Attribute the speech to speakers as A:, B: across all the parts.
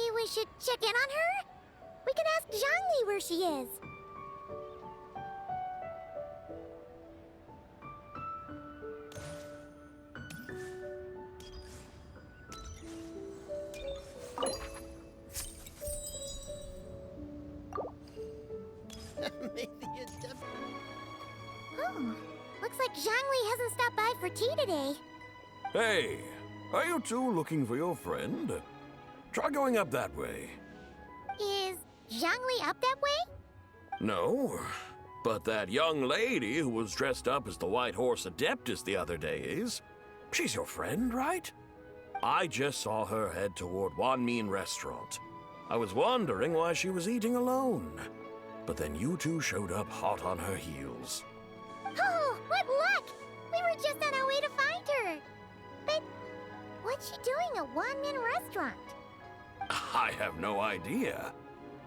A: Maybe we should check in on her? We can ask Zhangli where she is. Oh, looks like Zhangli hasn't stopped by for tea today.
B: Hey, are you two looking for your friend? Try going up that way.
A: Is Zhangli up that way?
B: No, but that young lady who was dressed up as the White Horse Adeptus the other day is. She's your friend, right? I just saw her head toward Wanmin Restaurant. I was wondering why she was eating alone. But then you two showed up hot on her heels.
A: Oh, what luck! We were just on our way to find her. But what's she doing at Wanmin Restaurant?
B: I have no idea.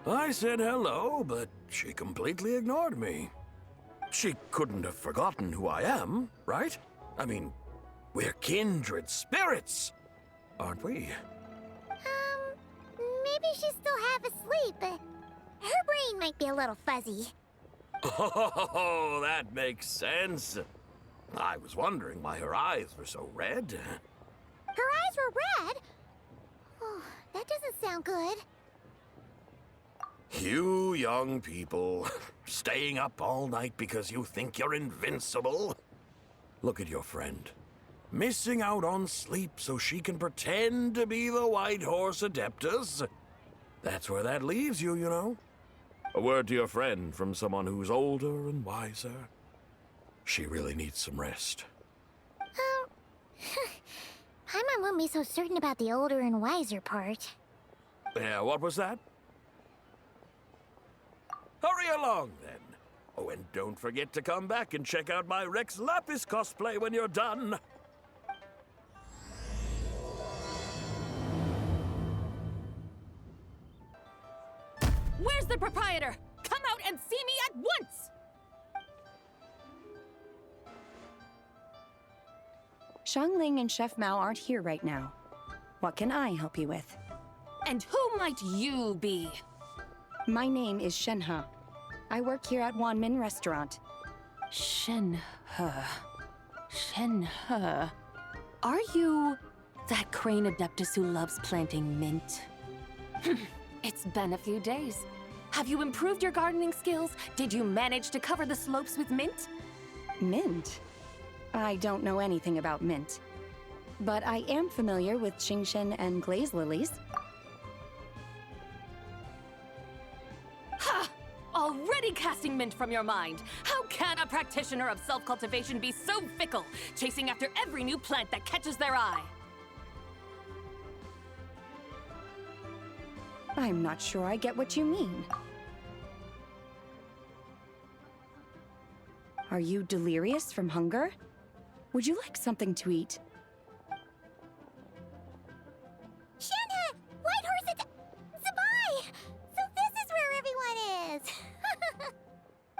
B: I said hello, but she completely ignored me. She couldn't have forgotten who I am, right? I mean, we're kindred spirits, aren't we?
A: Maybe she's still half asleep, but her brain might be a little fuzzy.
B: Oh, that makes sense. I was wondering why her eyes were so red.
A: Her eyes were red? Oh, that doesn't sound good.
B: You young people, staying up all night because you think you're invincible. Look at your friend. Missing out on sleep so she can pretend to be the White Horse Adeptus. That's where that leaves you, you know. A word to your friend from someone who's older and wiser. She really needs some rest.
A: Paimon won't be so certain about the older and wiser part.
B: Yeah, what was that? Hurry along, then. Oh, and don't forget to come back and check out my Rex Lapis cosplay when you're done.
C: Where's the proprietor? Come out and see me at once!
D: Xiangling and Chef Mao aren't here right now. What can I help you with?
C: And who might you be?
D: My name is Shenhe. I work here at Wanmin Restaurant.
C: Shenhe. Shenhe. Are you that crane adeptus who loves planting mint? It's been a few days. Have you improved your gardening skills? Did you manage to cover the slopes with mint?
D: Mint? I don't know anything about mint. But I am familiar with Qingshen and glaze lilies.
C: Ha! Already casting mint from your mind. How can a practitioner of self-cultivation be so fickle, chasing after every new plant that catches their eye?
D: I'm not sure I get what you mean. Are you delirious from hunger? Would you like something to eat?
A: Shenhe! White Horse Zibai! So this is where everyone is!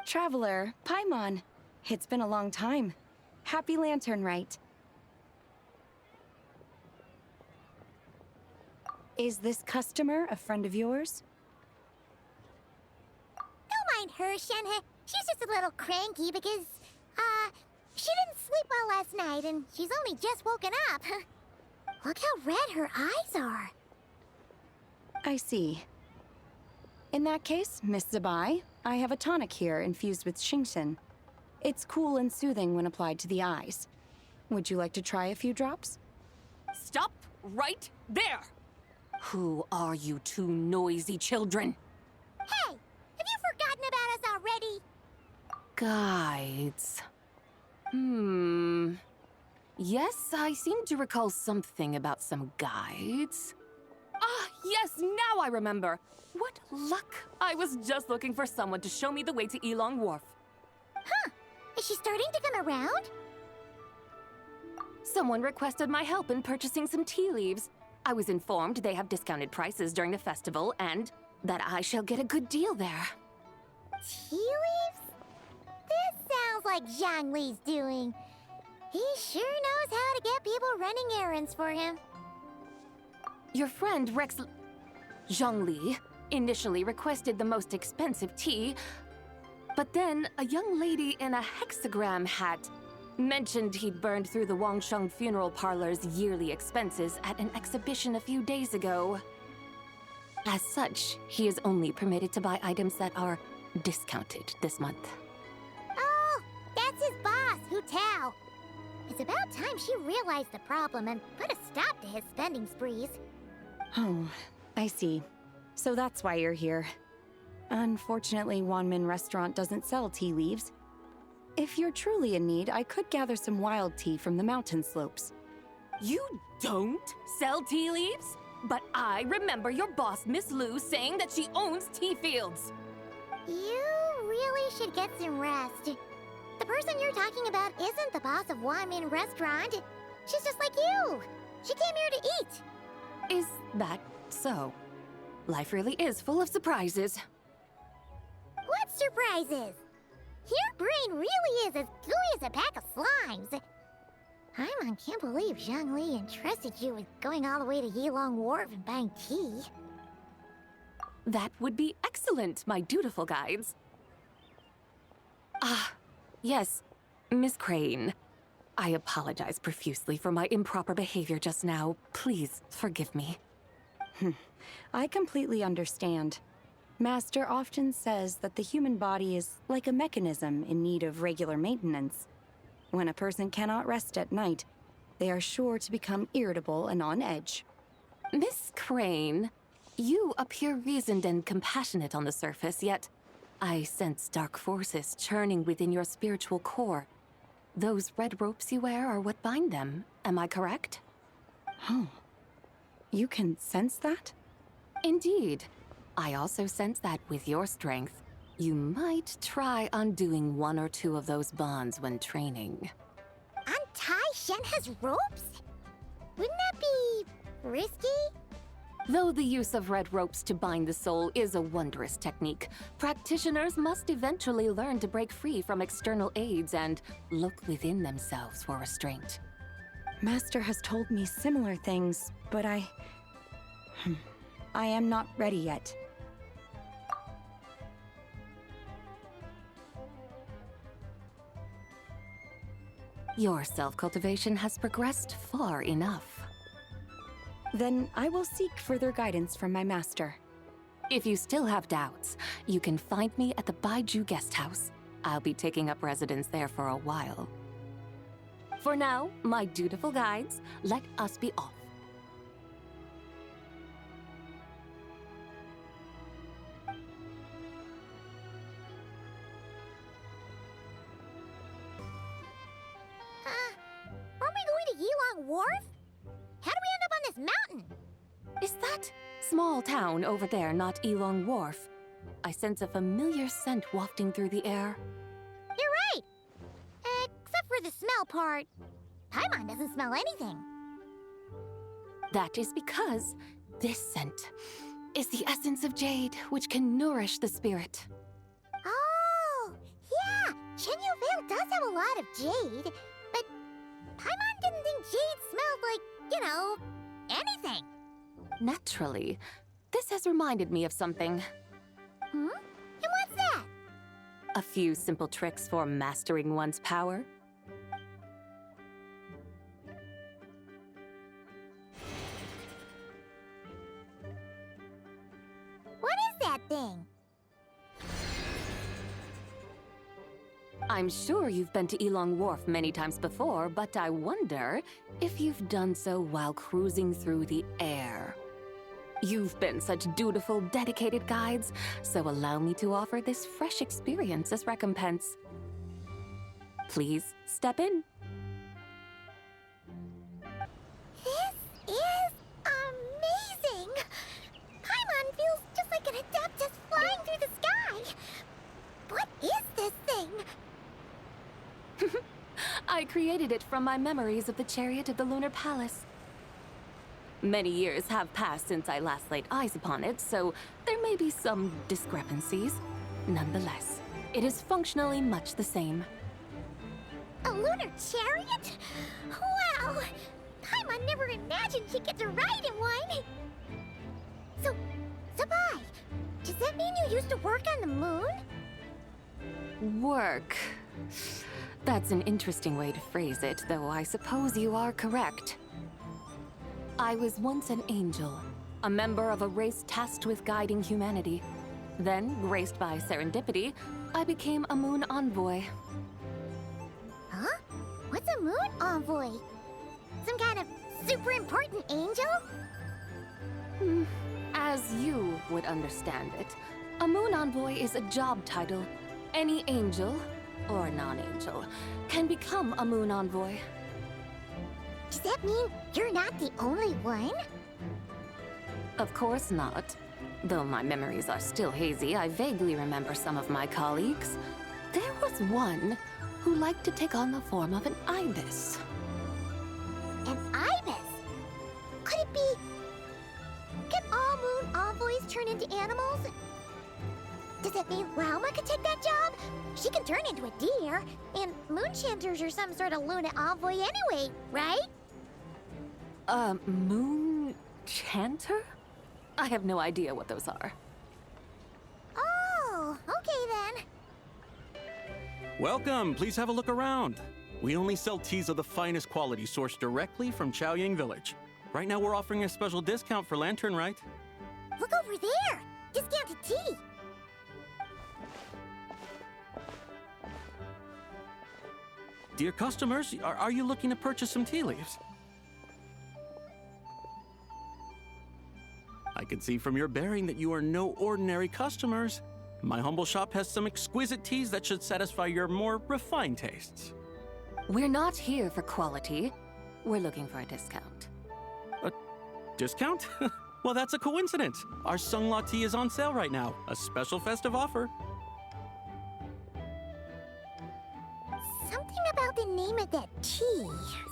D: Traveler, Paimon. It's been a long time. Happy Lantern Rite. Is this customer a friend of yours?
A: Don't mind her, Shenhe. She's just a little cranky because, she didn't sleep well last night and she's only just woken up. Look how red her eyes are.
D: I see. In that case, Miss Zibai, I have a tonic here infused with Qingshen. It's cool and soothing when applied to the eyes. Would you like to try a few drops?
C: Stop right there! Who are you two noisy children?
A: Hey, have you forgotten about us already?
C: Guides. Yes, I seem to recall something about some guides. Ah, yes, now I remember. What luck! I was just looking for someone to show me the way to Elong Wharf.
A: Huh, is she starting to come around?
C: Someone requested my help in purchasing some tea leaves. I was informed they have discounted prices during the festival and that I shall get a good deal there.
A: Tea leaves? This sounds like Zhangli's doing. He sure knows how to get people running errands for him.
C: Your friend Rex... Zhongli initially requested the most expensive tea, but then a young lady in a hexagram hat mentioned he'd burned through the Wangsheng funeral parlor's yearly expenses at an exhibition a few days ago. As such, he is only permitted to buy items that are discounted this month.
A: Oh, that's his boss, Hu Tao. It's about time she realized the problem and put a stop to his spending sprees.
D: Oh, I see. So that's why you're here. Unfortunately, Wanmin Restaurant doesn't sell tea leaves. If you're truly in need, I could gather some wild tea from the mountain slopes.
C: You don't sell tea leaves? But I remember your boss, Miss Lu, saying that she owns tea fields.
A: You really should get some rest. The person you're talking about isn't the boss of Wanmin Restaurant. She's just like you. She came here to eat.
C: Is that so? Life really is full of surprises.
A: What surprises? Your brain really is as gooey as a pack of slimes. Paimon can't believe Zhongli entrusted you with going all the way to Yilong Wharf and buying tea.
C: That would be excellent, my dutiful guides. Ah, yes, Miss Crane. I apologize profusely for my improper behavior just now. Please forgive me.
D: I completely understand. Master often says that the human body is like a mechanism in need of regular maintenance. When a person cannot rest at night, they are sure to become irritable and on edge.
C: Miss Crane, you appear reasoned and compassionate on the surface, yet I sense dark forces churning within your spiritual core. Those red ropes you wear are what bind them, am I correct?
D: Oh, you can sense that?
C: Indeed. I also sense that with your strength, you might try undoing one or two of those bonds when training.
A: Untie Shen has ropes? Wouldn't that be risky?
C: Though the use of red ropes to bind the soul is a wondrous technique, practitioners must eventually learn to break free from external aids and look within themselves for restraint.
D: Master has told me similar things, but I am not ready yet.
C: Your self-cultivation has progressed far enough.
D: Then I will seek further guidance from my master.
C: If you still have doubts, you can find me at the Baiju Guest House. I'll be taking up residence there for a while. For now, my dutiful guides, let us be off.
A: Aren't we going to Yilong Wharf? How do we end up on this mountain?
C: Is that small town over there not Elong Wharf? I sense a familiar scent wafting through the air.
A: You're right! Except for the smell part. Paimon doesn't smell anything.
C: That is because this scent is the essence of jade, which can nourish the spirit.
A: Oh, yeah! Chenyu Vale does have a lot of jade, but Paimon didn't think jade smelled like, anything.
C: Naturally, this has reminded me of something.
A: Hmm? And what's that?
C: A few simple tricks for mastering one's power.
A: What is that thing?
C: I'm sure you've been to Elong Wharf many times before, but I wonder if you've done so while cruising through the air. You've been such dutiful, dedicated guides, so allow me to offer this fresh experience as recompense. Please step in.
A: This is amazing! Paimon feels just like an adeptus flying through the sky. What is this thing?
C: I created it from my memories of the chariot of the Lunar Palace. Many years have passed since I last laid eyes upon it, so there may be some discrepancies. Nonetheless, it is functionally much the same.
A: A lunar chariot? Wow! Paimon never imagined she'd get to ride in one! So, Does that mean you used to work on the moon?
C: Work. That's an interesting way to phrase it, though I suppose you are correct. I was once an angel, a member of a race tasked with guiding humanity. Then, graced by serendipity, I became a moon envoy.
A: Huh? What's a moon envoy? Some kind of super important angel?
C: As you would understand it, a moon envoy is a job title. Any angel, or non-angel, can become a moon envoy.
A: Does that mean you're not the only one?
C: Of course not. Though my memories are still hazy, I vaguely remember some of my colleagues. There was one who liked to take on the form of an ibis.
A: An ibis? Could it be... Can all moon envoys turn into animals? Does that mean Rauma could take that job? She can turn into a deer, and moon chanters are some sort of Luna envoy anyway, right?
C: Moon chanter? I have no idea what those are.
A: Oh, okay then.
E: Welcome, please have a look around. We only sell teas of the finest quality sourced directly from Chaoying Village. Right now we're offering a special discount for Lantern Rite.
A: Look over there! Discounted tea!
E: Dear customers, are you looking to purchase some tea leaves? I can see from your bearing that you are no ordinary customers. My humble shop has some exquisite teas that should satisfy your more refined tastes.
C: We're not here for quality. We're looking for a discount.
E: A discount? Well, that's a coincidence. Our Sunglaw tea is on sale right now. A special festive offer.
A: Something about the name of that tea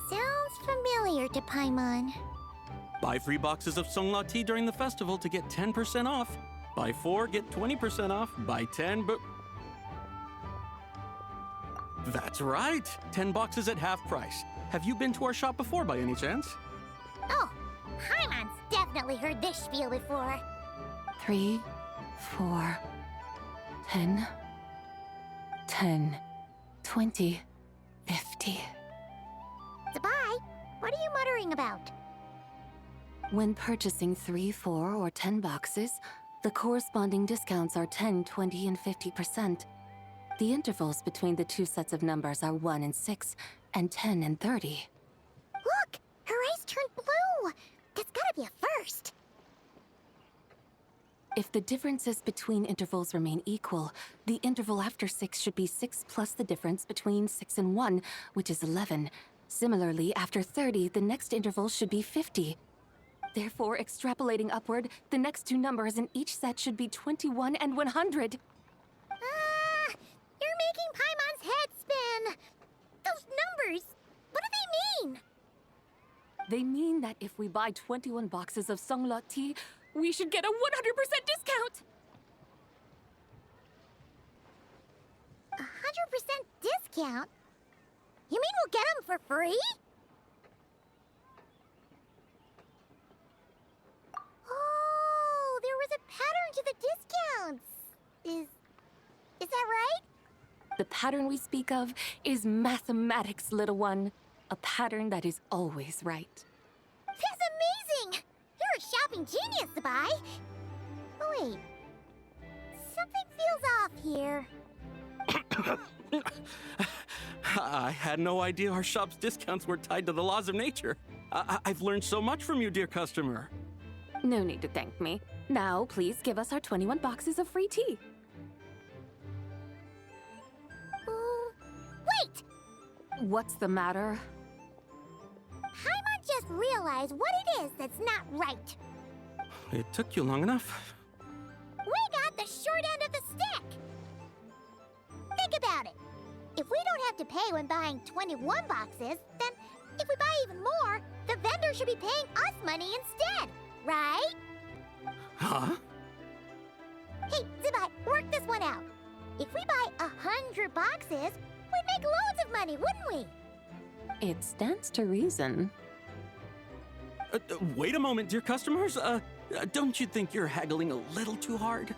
A: sounds familiar to Paimon.
E: Buy 3 boxes of Sunglaw tea during the festival to get 10% off. Buy 4, get 20% off. Buy 10, but... That's right! 10 boxes at half price. Have you been to our shop before by any chance?
A: Oh, Paimon's definitely heard this spiel before.
C: 3, 4, 10, 10, 20, 50.
A: Zibai, what are you muttering about?
C: When purchasing 3, 4, or 10 boxes, the corresponding discounts are 10, 20, and 50%. The intervals between the two sets of numbers are 1 and 6, and 10 and 30.
A: Look! Her eyes turned blue! That's gotta be a first!
C: If the differences between intervals remain equal, the interval after 6 should be 6 plus the difference between 6 and 1, which is 11. Similarly, after 30, the next interval should be 50. Therefore, extrapolating upward, the next two numbers in each set should be 21 and 100.
A: You're making Paimon's head spin! Those numbers, what do they mean?
C: They mean that if we buy 21 boxes of Sunglaw tea, we should get a 100% discount!
A: 100% discount? You mean we'll get them for free? Oh, there was a pattern to the discounts. Is that right?
C: The pattern we speak of is mathematics, little one. A pattern that is always right.
A: That's amazing! You're a shopping genius, Zibai. Oh, wait. Something feels off here.
E: I had no idea our shop's discounts were tied to the laws of nature. I've learned so much from you, dear customer.
C: No need to thank me. Now, please give us our 21 boxes of free tea.
A: Wait!
C: What's the matter?
A: Paimon just realized what it is that's not right.
E: It took you long enough.
A: We got the short end of the stick. Think about it. If we don't have to pay when buying 21 boxes, then if we buy even more, the vendor should be paying us money instead, right?
E: Huh?
A: Hey, Zibai, work this one out. If we buy 100 boxes, we'd make loads of money, wouldn't we?
C: It stands to reason.
E: Wait a moment, dear customers. Don't you think you're haggling a little too hard?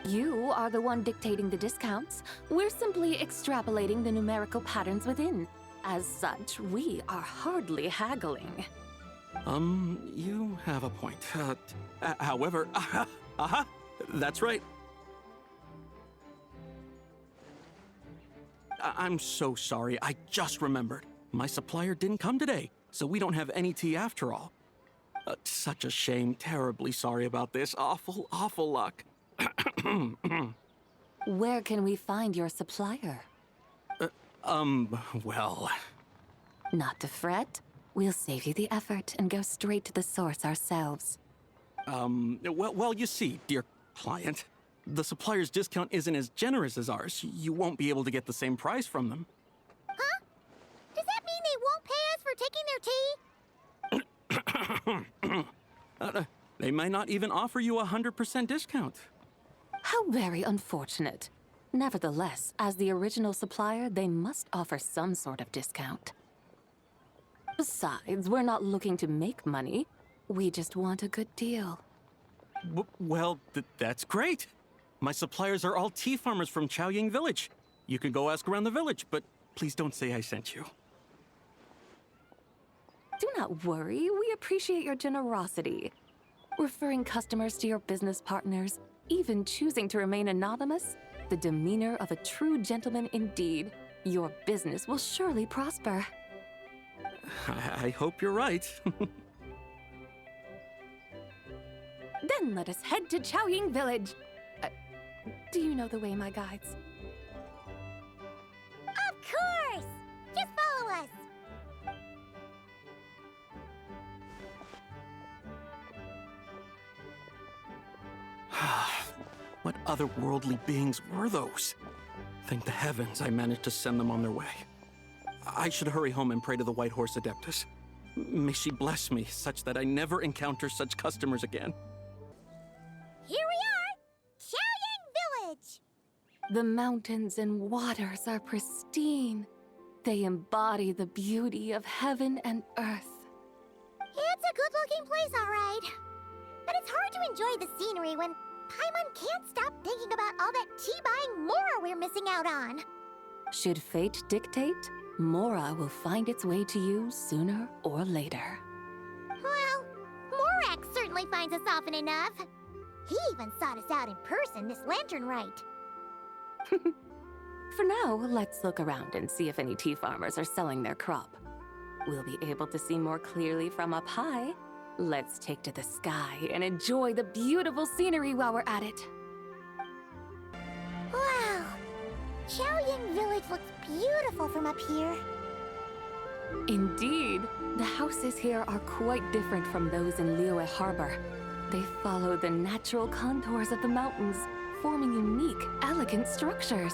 C: You are the one dictating the discounts. We're simply extrapolating the numerical patterns within. As such, we are hardly haggling.
E: You have a point. However, that's right. I'm so sorry. I just remembered. My supplier didn't come today, so we don't have any tea after all. Such a shame. Terribly sorry about this. Awful, awful luck.
C: Where can we find your supplier?
E: Well...
C: Not to fret. We'll save you the effort and go straight to the source ourselves.
E: Well, you see, dear client, the supplier's discount isn't as generous as ours. You won't be able to get the same price from them.
A: Huh? Does that mean they won't pay us for taking their tea?
E: They might not even offer you a 100% discount.
C: How very unfortunate. Nevertheless, as the original supplier, they must offer some sort of discount. Besides, we're not looking to make money. We just want a good deal.
E: Well, that's great. My suppliers are all tea farmers from Chaoying Village. You can go ask around the village, but please don't say I sent you.
C: Do not worry, we appreciate your generosity. Referring customers to your business partners, even choosing to remain anonymous, the demeanor of a true gentleman indeed. Your business will surely prosper.
E: I hope you're right.
C: Then let us head to Chaoying Village. Do you know the way, my guides?
A: Of course! Just follow us!
E: What otherworldly beings were those? Thank the heavens I managed to send them on their way. I should hurry home and pray to the White Horse Adeptus. May she bless me such that I never encounter such customers again.
A: Here we are! Chaoying Village!
C: The mountains and waters are pristine. They embody the beauty of heaven and earth.
A: It's a good-looking place, all right. But it's hard to enjoy the scenery when Paimon can't stop thinking about all that tea-buying Mora we're missing out on.
C: Should fate dictate, Mora will find its way to you sooner or later.
A: Well, Morak certainly finds us often enough. He even sought us out in person this lantern rite.
C: For now, let's look around and see if any tea farmers are selling their crop. We'll be able to see more clearly from up high. Let's take to the sky and enjoy the beautiful scenery while we're at it.
A: Wow! Chaoying Village looks beautiful from up here.
C: Indeed, the houses here are quite different from those in Liyue Harbor. They follow the natural contours of the mountains, forming unique, elegant structures.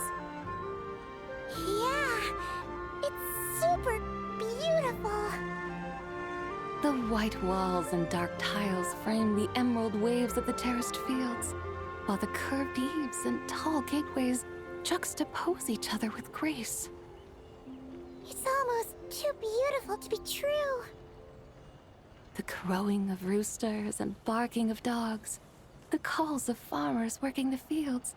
A: Yeah, it's super beautiful.
C: The white walls and dark tiles frame the emerald waves of the terraced fields, while the curved eaves and tall gateways juxtapose each other with grace.
A: It's almost too beautiful to be true.
C: The crowing of roosters and barking of dogs, the calls of farmers working the fields,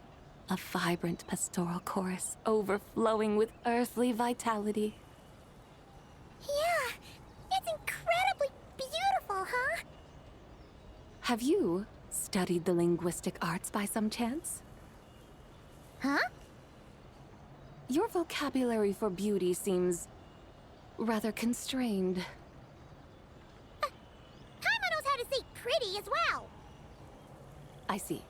C: a vibrant pastoral chorus overflowing with earthly vitality.
A: Yeah, it's incredibly beautiful, huh?
C: Have you studied the linguistic arts by some chance?
A: Huh?
C: Your vocabulary for beauty seems rather constrained.
A: Paimon knows how to say pretty as well.
C: I see.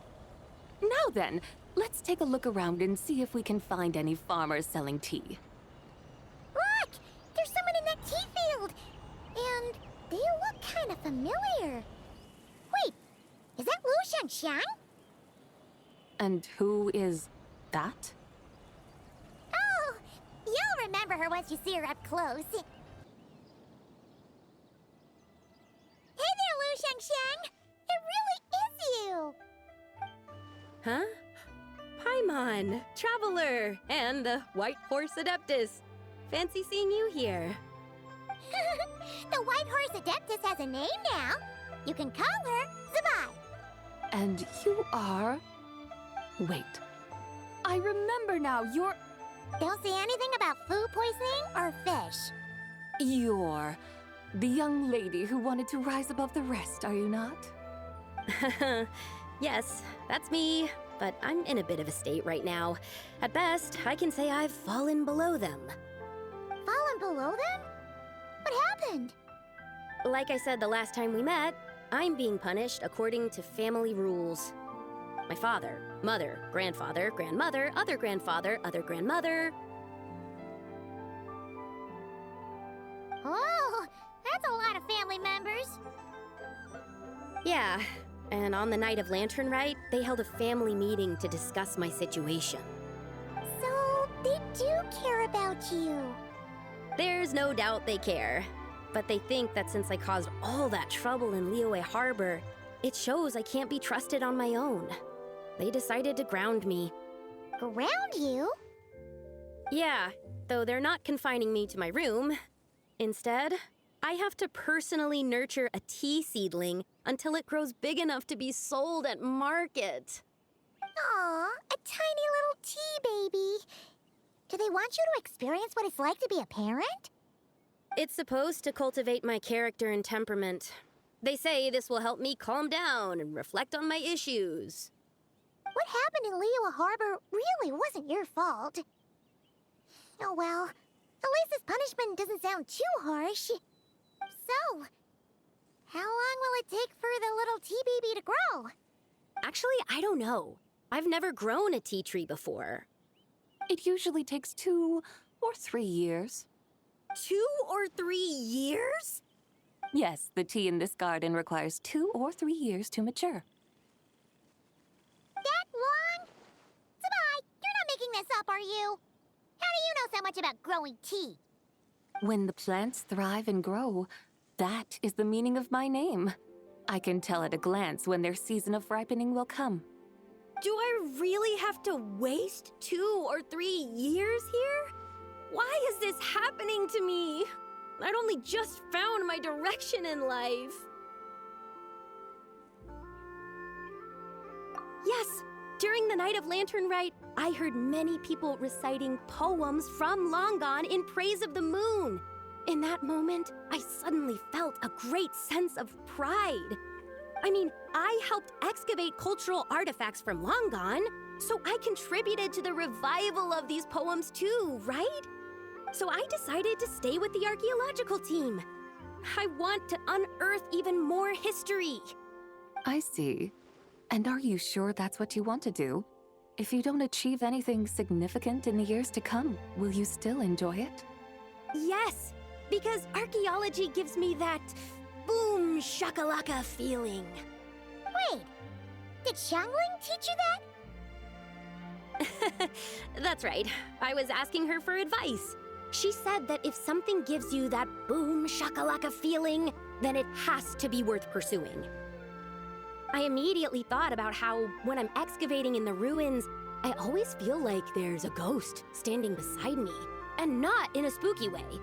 C: Now then, let's take a look around and see if we can find any farmers selling tea.
A: Look! There's someone in that tea field! And they look kind of familiar. Wait, is that Lu Xiangxiang?
C: And who is that?
A: Oh, you'll remember her once you see her up close. Hey there, Lu Xiangxiang! It really is you!
F: Huh? Paimon, Traveler, and the White Horse Adeptus. Fancy seeing you here.
A: The White Horse Adeptus has a name now. You can call her Zibai.
C: And you are Wait. I remember now, you're
A: Don't say anything about food poisoning or fish.
C: You're the young lady who wanted to rise above the rest, are you not?
F: Yes, that's me, but I'm in a bit of a state right now. At best, I can say I've fallen below them.
A: Fallen below them? What happened?
F: Like I said the last time we met, I'm being punished according to family rules. My father, mother, grandfather, grandmother, other grandfather, other grandmother.
A: Oh, that's a lot of family members.
F: Yeah, and on the night of Lantern Rite, they held a family meeting to discuss my situation.
A: So, they do care about you.
F: There's no doubt they care, but they think that since I caused all that trouble in Liyue Harbor, it shows I can't be trusted on my own. They decided to ground me.
A: Ground you?
F: Yeah, though they're not confining me to my room. Instead, I have to personally nurture a tea seedling until it grows big enough to be sold at market.
A: Aw, a tiny little tea baby. Do they want you to experience what it's like to be a parent?
F: It's supposed to cultivate my character and temperament. They say this will help me calm down and reflect on my issues.
A: What happened in Liyue Harbor really wasn't your fault. Oh well, at least this punishment doesn't sound too harsh. So, how long will it take for the little tea baby to grow?
F: Actually, I don't know. I've never grown a tea tree before.
C: It usually takes 2 or 3 years.
F: 2 or 3 years?
C: Yes, the tea in this garden requires 2 or 3 years to mature.
A: That long? Zibai, you're not making this up, are you? How do you know so much about growing tea?
C: When the plants thrive and grow, that is the meaning of my name. I can tell at a glance when their season of ripening will come.
F: Do I really have to waste 2 or 3 years here? Why is this happening to me? I'd only just found my direction in life. Yes, during the night of Lantern Rite, I heard many people reciting poems from Long Gone in praise of the moon. In that moment, I suddenly felt a great sense of pride. I mean, I helped excavate cultural artifacts from Long Gone, so I contributed to the revival of these poems too, right? So I decided to stay with the archaeological team. I want to unearth even more history.
C: I see. And are you sure that's what you want to do? If you don't achieve anything significant in the years to come, will you still enjoy it?
F: Yes, because archaeology gives me that boom shakalaka feeling.
A: Wait, did Xiangling teach you that?
F: That's right. I was asking her for advice. She said that if something gives you that boom shakalaka feeling, then it has to be worth pursuing. I immediately thought about how, when I'm excavating in the ruins, I always feel like there's a ghost standing beside me, and not in a spooky way.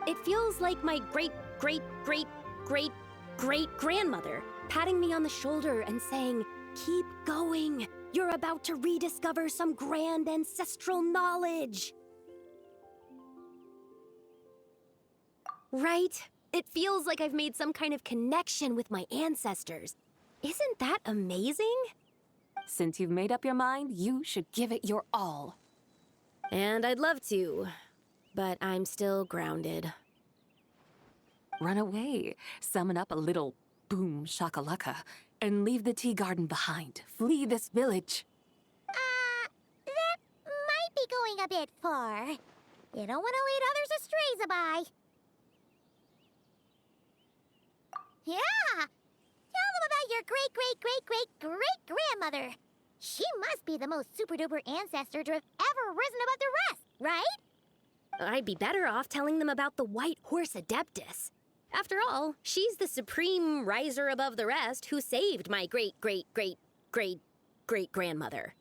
F: It feels like my great-great-great-great-great-grandmother patting me on the shoulder and saying, "Keep going. You're about to rediscover some grand ancestral knowledge." Right? It feels like I've made some kind of connection with my ancestors. Isn't that amazing?
C: Since you've made up your mind, you should give it your all.
F: And I'd love to, but I'm still grounded.
C: Run away, summon up a little boom shakalaka, and leave the tea garden behind. Flee this village.
A: That might be going a bit far. You don't want to lead others astray, Zibai. Yeah! Tell them about your great-great-great-great-great-grandmother. She must be the most super-duper ancestor to have ever risen above the rest, right?
F: I'd be better off telling them about the White Horse Adeptus. After all, she's the supreme riser above the rest who saved my great-great-great-great-great-grandmother.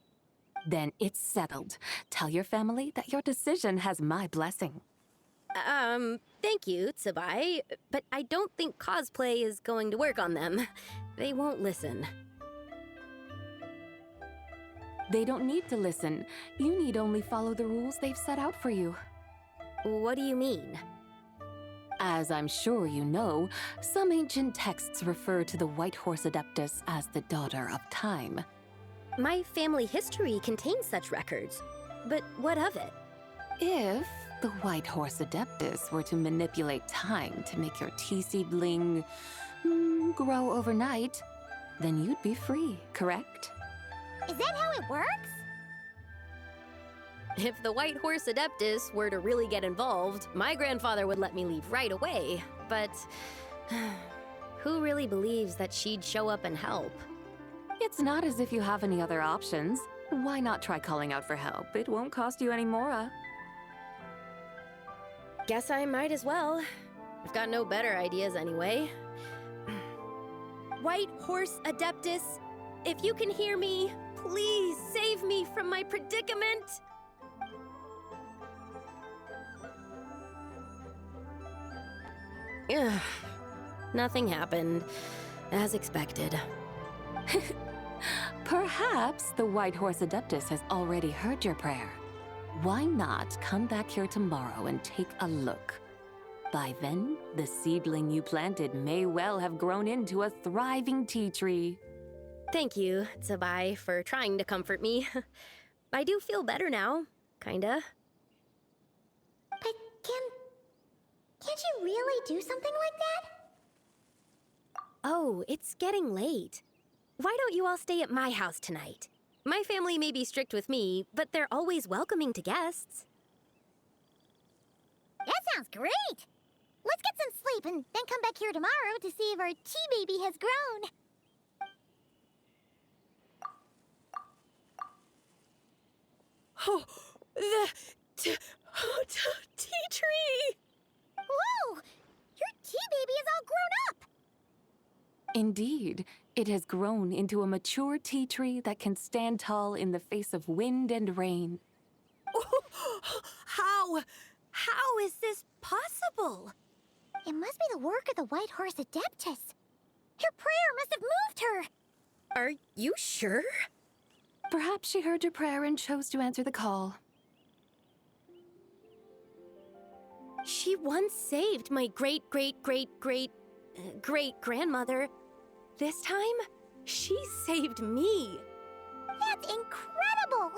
C: Then it's settled. Tell your family that your decision has my blessing.
F: Thank you, Zibai, but I don't think cosplay is going to work on them. They won't listen.
C: They don't need to listen. You need only follow the rules they've set out for you.
F: What do you mean?
C: As I'm sure you know, some ancient texts refer to the White Horse Adeptus as the Daughter of Time.
F: My family history contains such records. But what of it?
C: If the White Horse Adeptus were to manipulate time to make your tea seedling grow overnight, then you'd be free, correct?
A: Is that how it works?
F: If the White Horse Adeptus were to really get involved, my grandfather would let me leave right away. But who really believes that she'd show up and help?
C: It's not as if you have any other options. Why not try calling out for help? It won't cost you any more.
F: Guess I might as well. I've got no better ideas anyway. White Horse Adeptus, if you can hear me, please save me from my predicament! Ugh. Nothing happened, as expected.
C: Perhaps the White Horse Adeptus has already heard your prayer. Why not come back here tomorrow and take a look? By then, the seedling you planted may well have grown into a thriving tea tree.
F: Thank you, Zibai, for trying to comfort me. I do feel better now, kinda.
A: But can't you really do something like that?
F: Oh, it's getting late. Why don't you all stay at my house tonight? My family may be strict with me, but they're always welcoming to guests.
A: That sounds great! Let's get some sleep and then come back here tomorrow to see if our tea baby has grown.
F: Oh, the tea tree!
A: Whoa! Your tea baby is all grown up!
C: Indeed, it has grown into a mature tea tree that can stand tall in the face of wind and rain.
F: How is this possible?
A: It must be the work of the White Horse Adeptus. Her prayer must have moved her.
F: Are you sure?
C: Perhaps she heard your prayer and chose to answer the call.
F: She once saved my great-great-great-great-great-grandmother. This time, she saved me.
A: That's incredible!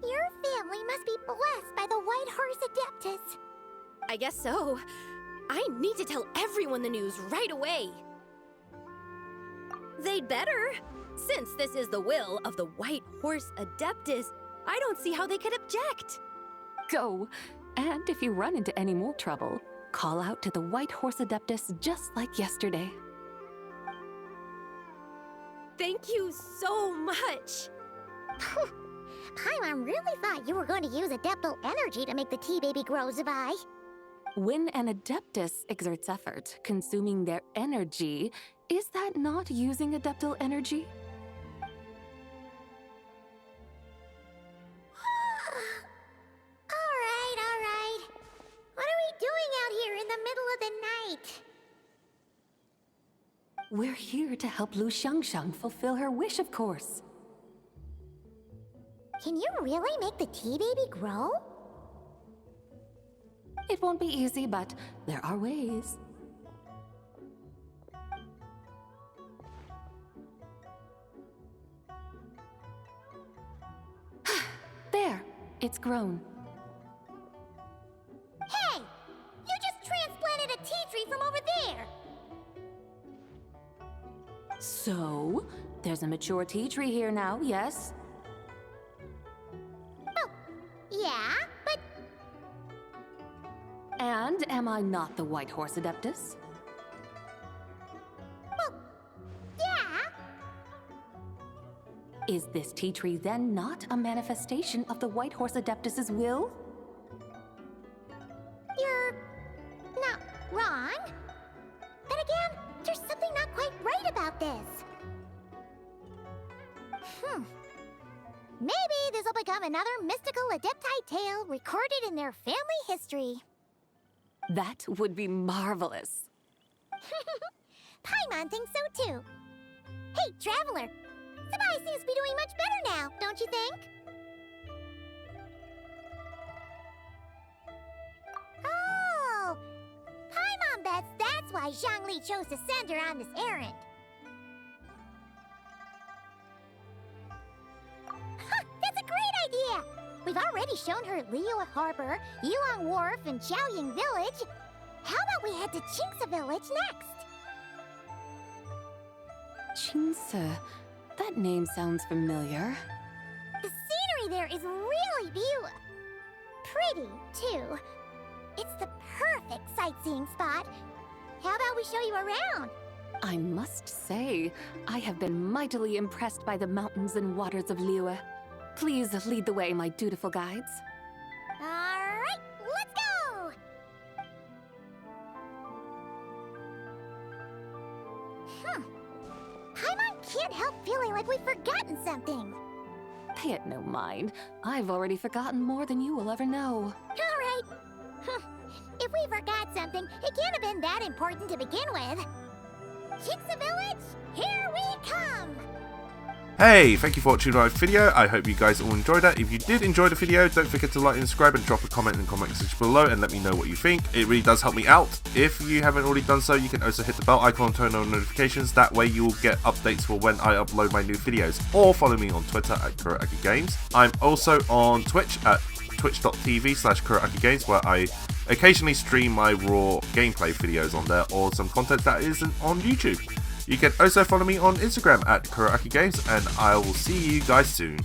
A: Your family must be blessed by the White Horse Adeptus.
F: I guess so. I need to tell everyone the news right away. They'd better. Since this is the will of the White Horse Adeptus, I don't see how they could object.
C: Go! And if you run into any more trouble, call out to the White Horse Adeptus just like yesterday.
F: Thank you so much.
A: Paimon really thought you were going to use adeptal energy to make the tea baby grow, Zibai.
C: When an adeptus exerts effort, consuming their energy, is that not using adeptal energy?
A: All right. What are we doing out here in the middle of the night?
C: We're here to help Lu Xiangxiang fulfill her wish, of course.
A: Can you really make the tea baby grow?
C: It won't be easy, but there are ways. There, it's grown.
A: Hey! You just transplanted a tea tree from over there!
C: So, there's a mature tea tree here now, yes?
A: Well, yeah, but
C: And am I not the White Horse Adeptus?
A: well, yeah.
C: Is this tea tree then not a manifestation of the White Horse Adeptus's will?
A: You're not wrong. Then again, there's something not quite right about this. Maybe this will become another mystical Adepti tale recorded in their family history.
C: That would be marvelous.
A: Paimon thinks so too. Hey, Traveler, Zibai seems to be doing much better now, don't you think? Oh! Paimon bets that's why Zhongli chose to send her on this errand. That's a great idea! We've already shown her Liyue Harbor, Yulong Wharf, and Xiaoying Village. How about we head to Qingce Village next?
C: Qingce. That name sounds familiar.
A: The scenery there is really pretty, too. It's the perfect sightseeing spot. How about we show you around?
C: I must say, I have been mightily impressed by the mountains and waters of Liyue. Please lead the way, my dutiful guides.
A: Alright, let's go! Paimon can't help feeling like we've forgotten something.
C: Pay it no mind. I've already forgotten more than you will ever know.
A: Alright. If we forgot something, it can't have been that important to begin with. Qingce Village, here we come!
G: Hey, thank you for watching my video. I hope you guys all enjoyed that. If you did enjoy the video, don't forget to like and subscribe and drop a comment in the comment section below and let me know what you think. It really does help me out. If you haven't already done so, you can also hit the bell icon, turn on notifications. That way you will get updates for when I upload my new videos. Or follow me on Twitter at KuroAkiGames. I'm also on Twitch at twitch.tv/KuroAkiGames, where I occasionally stream my raw gameplay videos on there, or some content that isn't on YouTube. You can also follow me on Instagram at KuroAkiGames, and I will see you guys soon.